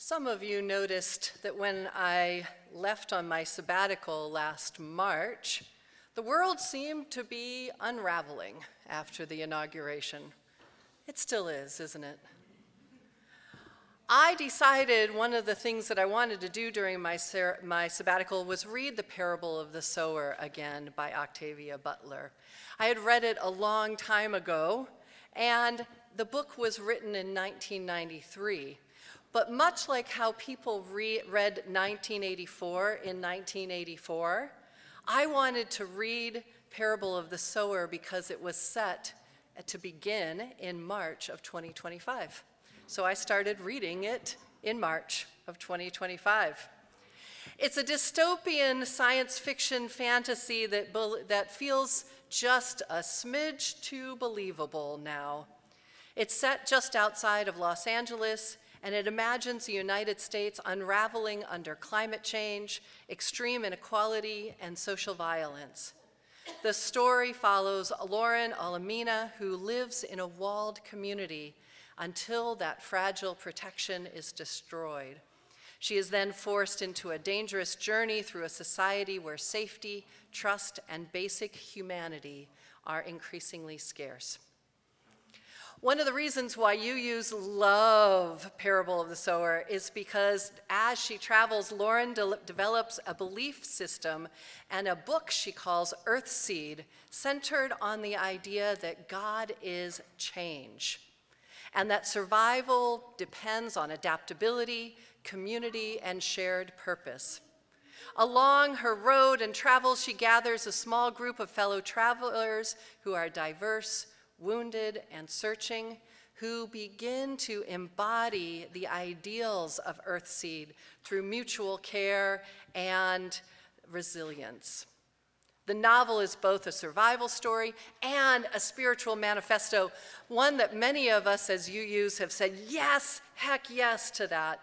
Some of you noticed that when I left on my sabbatical last March, the world seemed to be unraveling after the inauguration. It still is, isn't it? I decided one of the things that I wanted to do during my sabbatical was read The Parable of the Sower again by Octavia Butler. I had read it a long time ago, and the book was written in 1993. But much like how people read 1984 in 1984, I wanted to read Parable of the Sower because it was set to begin in March of 2025. So I started reading it in March of 2025. It's a dystopian science fiction fantasy that feels just a smidge too believable now. It's set just outside of Los Angeles, and it imagines the United States unraveling under climate change, extreme inequality, and social violence. The story follows Lauren Alamina, who lives in a walled community until that fragile protection is destroyed. She is then forced into a dangerous journey through a society where safety, trust, and basic humanity are increasingly scarce. One of the reasons why UUs love Parable of the Sower is because as she travels, Lauren develops a belief system and a book she calls Earthseed, centered on the idea that God is change, and that survival depends on adaptability, community, and shared purpose. Along her road and travels, she gathers a small group of fellow travelers who are diverse, wounded, and searching, who begin to embody the ideals of Earthseed through mutual care and resilience. The novel is both a survival story and a spiritual manifesto, one that many of us as UUs have said, yes, heck yes to that.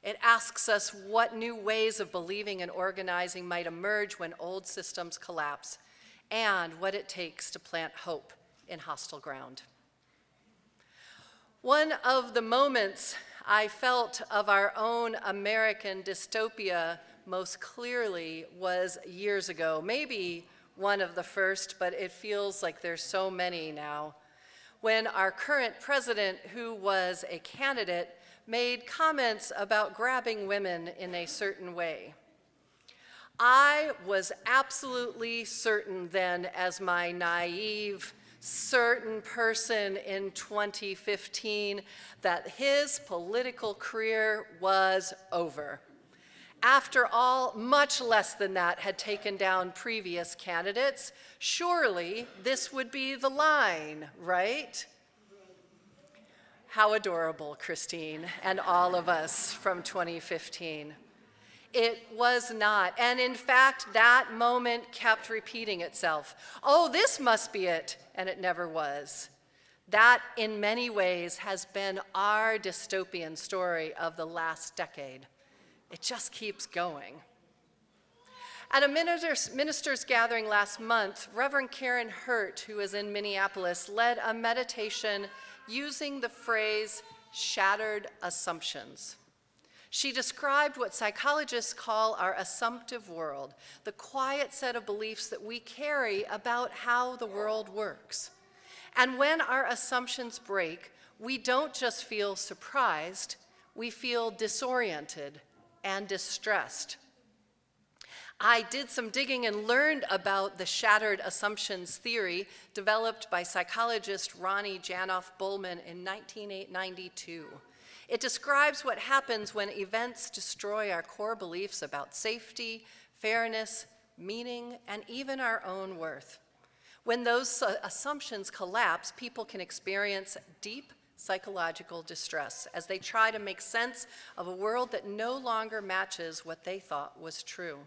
It asks us what new ways of believing and organizing might emerge when old systems collapse, and what it takes to plant hope in hostile ground. One of the moments I felt of our own American dystopia most clearly was years ago, maybe one of the first, but it feels like there's so many now, when our current president, who was a candidate, made comments about grabbing women in a certain way. I was absolutely certain then, as my naive, certain person in 2015, that his political career was over. After all, much less than that had taken down previous candidates. Surely this would be the line, right? How adorable, Christine, and all of us from 2015. It was not, and in fact, that moment kept repeating itself. Oh, this must be it, and it never was. That, in many ways, has been our dystopian story of the last decade. It just keeps going. At a ministers' gathering last month, Reverend Karen Hurt, who is in Minneapolis, led a meditation using the phrase shattered assumptions. She described what psychologists call our assumptive world, the quiet set of beliefs that we carry about how the world works. And when our assumptions break, we don't just feel surprised, we feel disoriented and distressed. I did some digging and learned about the shattered assumptions theory developed by psychologist Ronnie Janoff-Bullman in 1992. It describes what happens when events destroy our core beliefs about safety, fairness, meaning, and even our own worth. When those assumptions collapse, people can experience deep psychological distress as they try to make sense of a world that no longer matches what they thought was true.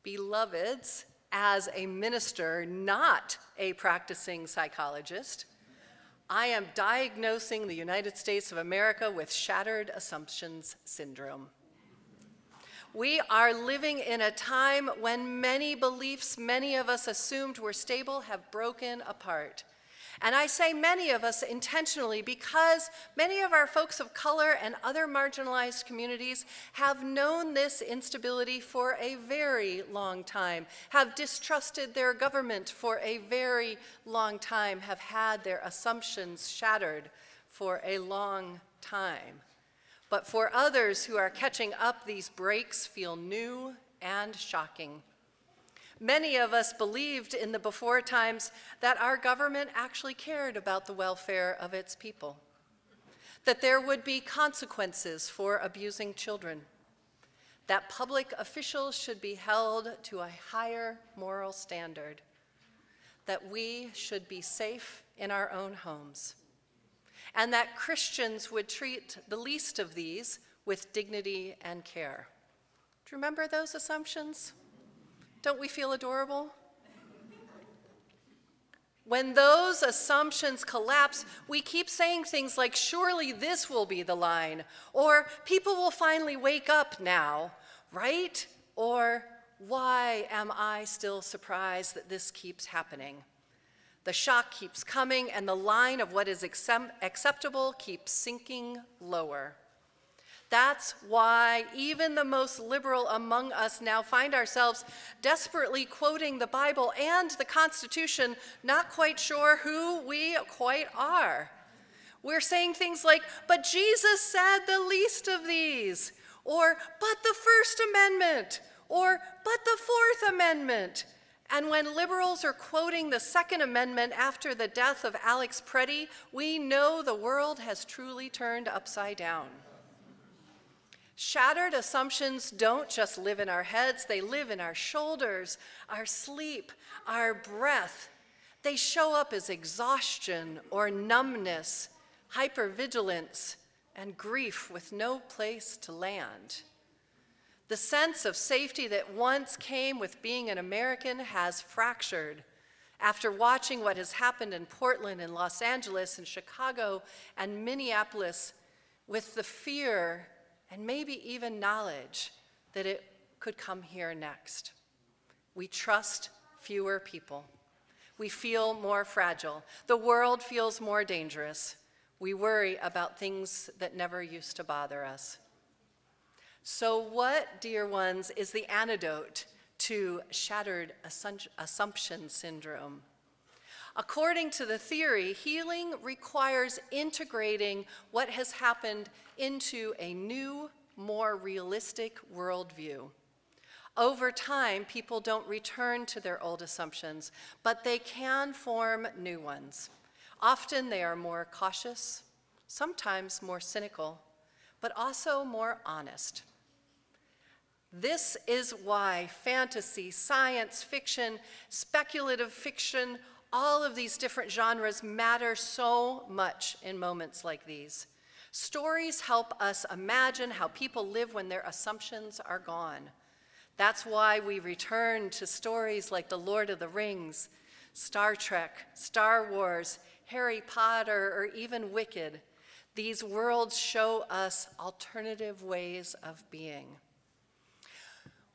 Beloveds, as a minister, not a practicing psychologist, I am diagnosing the United States of America with shattered assumptions syndrome. We are living in a time when many beliefs many of us assumed were stable have broken apart. And I say many of us intentionally because many of our folks of color and other marginalized communities have known this instability for a very long time, have distrusted their government for a very long time, have had their assumptions shattered for a long time. But for others who are catching up, these breaks feel new and shocking. Many of us believed in the before times that our government actually cared about the welfare of its people, that there would be consequences for abusing children, that public officials should be held to a higher moral standard, that we should be safe in our own homes, and that Christians would treat the least of these with dignity and care. Do you remember those assumptions? Don't we feel adorable? When those assumptions collapse, we keep saying things like, surely this will be the line, or people will finally wake up now, right? Or why am I still surprised that this keeps happening? The shock keeps coming, and the line of what is acceptable keeps sinking lower. That's why even the most liberal among us now find ourselves desperately quoting the Bible and the Constitution, not quite sure who we quite are. We're saying things like, but Jesus said the least of these, or but the First Amendment, or but the Fourth Amendment. And when liberals are quoting the Second Amendment after the death of Alex Preddy, we know the world has truly turned upside down. Shattered assumptions don't just live in our heads, they live in our shoulders, our sleep, our breath. They show up as exhaustion or numbness, hypervigilance, and grief with no place to land. The sense of safety that once came with being an American has fractured after watching what has happened in Portland and Los Angeles and Chicago and Minneapolis, with the fear and maybe even knowledge that it could come here next. We trust fewer people. We feel more fragile. The world feels more dangerous. We worry about things that never used to bother us. So what, dear ones, is the antidote to shattered assumption syndrome? According to the theory, healing requires integrating what has happened into a new, more realistic worldview. Over time, people don't return to their old assumptions, but they can form new ones. Often they are more cautious, sometimes more cynical, but also more honest. This is why fantasy, science fiction, speculative fiction, all of these different genres matter so much in moments like these. Stories help us imagine how people live when their assumptions are gone. That's why we return to stories like The Lord of the Rings, Star Trek, Star Wars, Harry Potter, or even Wicked. These worlds show us alternative ways of being.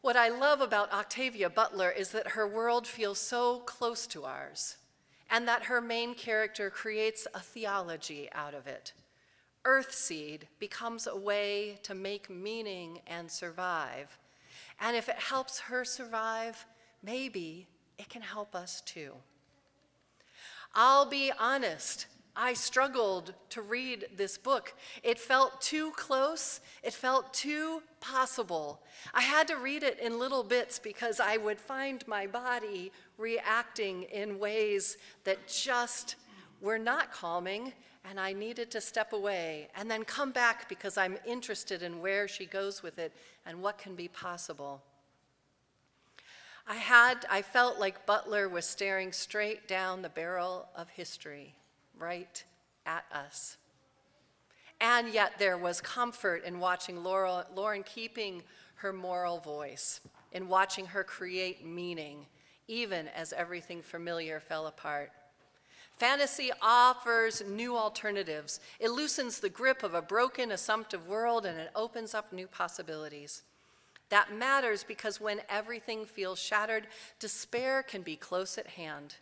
What I love about Octavia Butler is that her world feels so close to ours, and that her main character creates a theology out of it. Earthseed becomes a way to make meaning and survive. And if it helps her survive, maybe it can help us too. I'll be honest, I struggled to read this book. It felt too close, it felt too possible. I had to read it in little bits because I would find my body reacting in ways that just were not calming, and I needed to step away and then come back because I'm interested in where she goes with it and what can be possible. I felt like Butler was staring straight down the barrel of history, right at us. And yet there was comfort in watching Lauren keeping her moral voice, in watching her create meaning, even as everything familiar fell apart. Fantasy offers new alternatives. It loosens the grip of a broken, assumptive world, and it opens up new possibilities. That matters because when everything feels shattered, despair can be close at hand.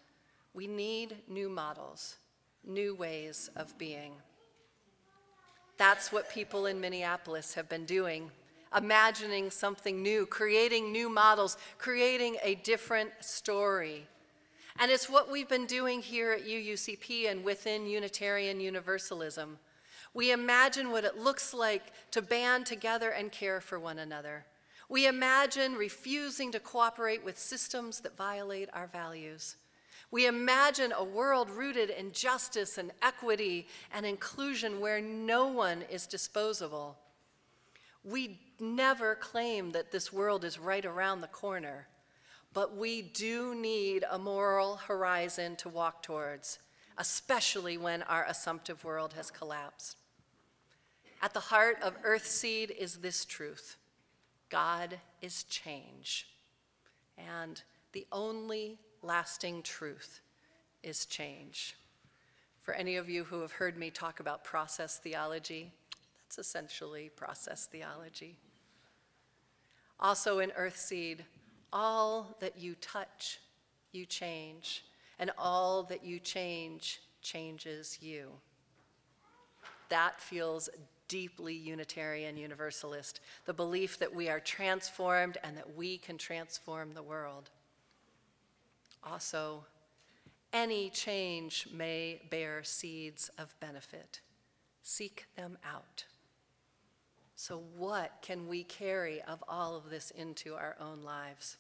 We need new models, new ways of being. That's what people in Minneapolis have been doing, imagining something new, creating new models, creating a different story. And it's what we've been doing here at UUCP and within Unitarian Universalism. We imagine what it looks like to band together and care for one another. We imagine refusing to cooperate with systems that violate our values. We imagine a world rooted in justice and equity and inclusion where no one is disposable. We never claim that this world is right around the corner, but we do need a moral horizon to walk towards, especially when our assumptive world has collapsed. At the heart of Earthseed is this truth: God is change, and the only lasting truth is change. For any of you who have heard me talk about process theology, that's essentially process theology. Also in Earthseed, all that you touch, you change, and all that you change changes you. That feels deeply Unitarian Universalist, the belief that we are transformed and that we can transform the world. Also, any change may bear seeds of benefit. Seek them out. So what can we carry of all of this into our own lives?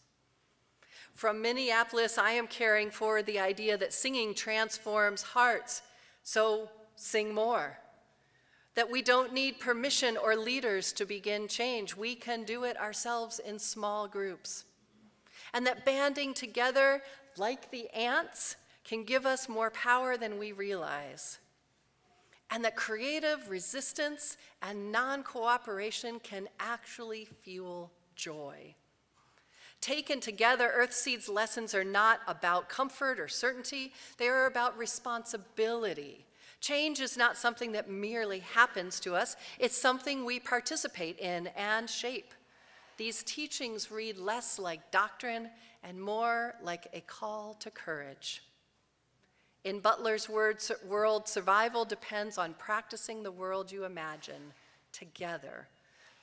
From Minneapolis, I am carrying forward the idea that singing transforms hearts, so sing more. That we don't need permission or leaders to begin change. We can do it ourselves in small groups. And that banding together, like the ants, can give us more power than we realize. And that creative resistance and non-cooperation can actually fuel joy. Taken together, Earthseed's lessons are not about comfort or certainty. They are about responsibility. Change is not something that merely happens to us. It's something we participate in and shape. These teachings read less like doctrine and more like a call to courage. In Butler's world, survival depends on practicing the world you imagine together.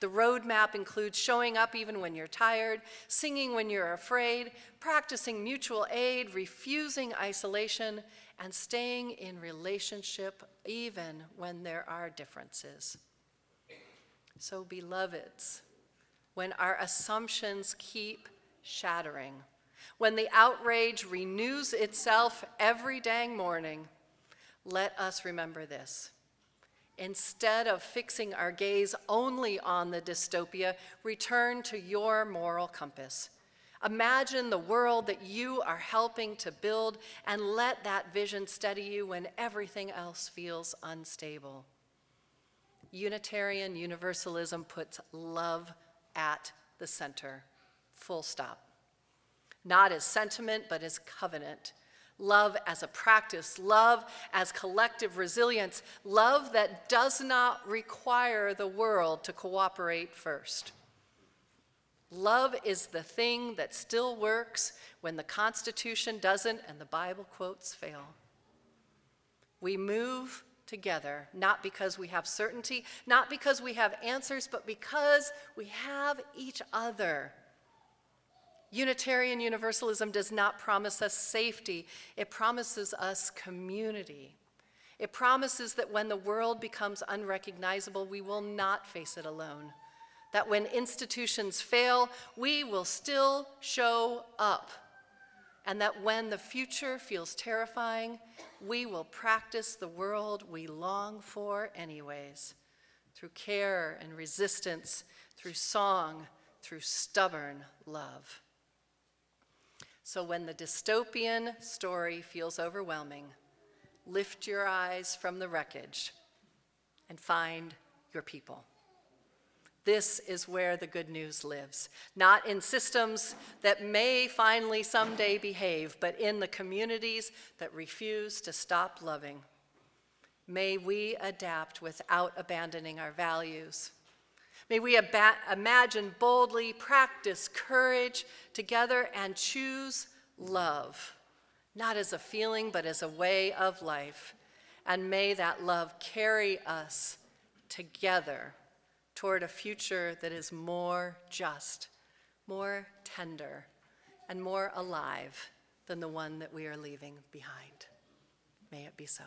The roadmap includes showing up even when you're tired, singing when you're afraid, practicing mutual aid, refusing isolation, and staying in relationship even when there are differences. So, beloveds, when our assumptions keep shattering, when the outrage renews itself every dang morning, let us remember this. Instead of fixing our gaze only on the dystopia, return to your moral compass. Imagine the world that you are helping to build and let that vision steady you when everything else feels unstable. Unitarian Universalism puts love at the center, full stop. Not as sentiment, but as covenant. Love as a practice, love as collective resilience, love that does not require the world to cooperate first. Love is the thing that still works when the Constitution doesn't and the Bible quotes fail. We move together, not because we have certainty, not because we have answers, but because we have each other. Unitarian Universalism does not promise us safety. It promises us community. It promises that when the world becomes unrecognizable, we will not face it alone. That when institutions fail, we will still show up. And that when the future feels terrifying, we will practice the world we long for anyways, through care and resistance, through song, through stubborn love. So when the dystopian story feels overwhelming, lift your eyes from the wreckage and find your people. This is where the good news lives, not in systems that may finally someday behave, but in the communities that refuse to stop loving. May we adapt without abandoning our values. May we imagine boldly, practice courage together, and choose love, not as a feeling, but as a way of life. And may that love carry us together toward a future that is more just, more tender, and more alive than the one that we are leaving behind. May it be so.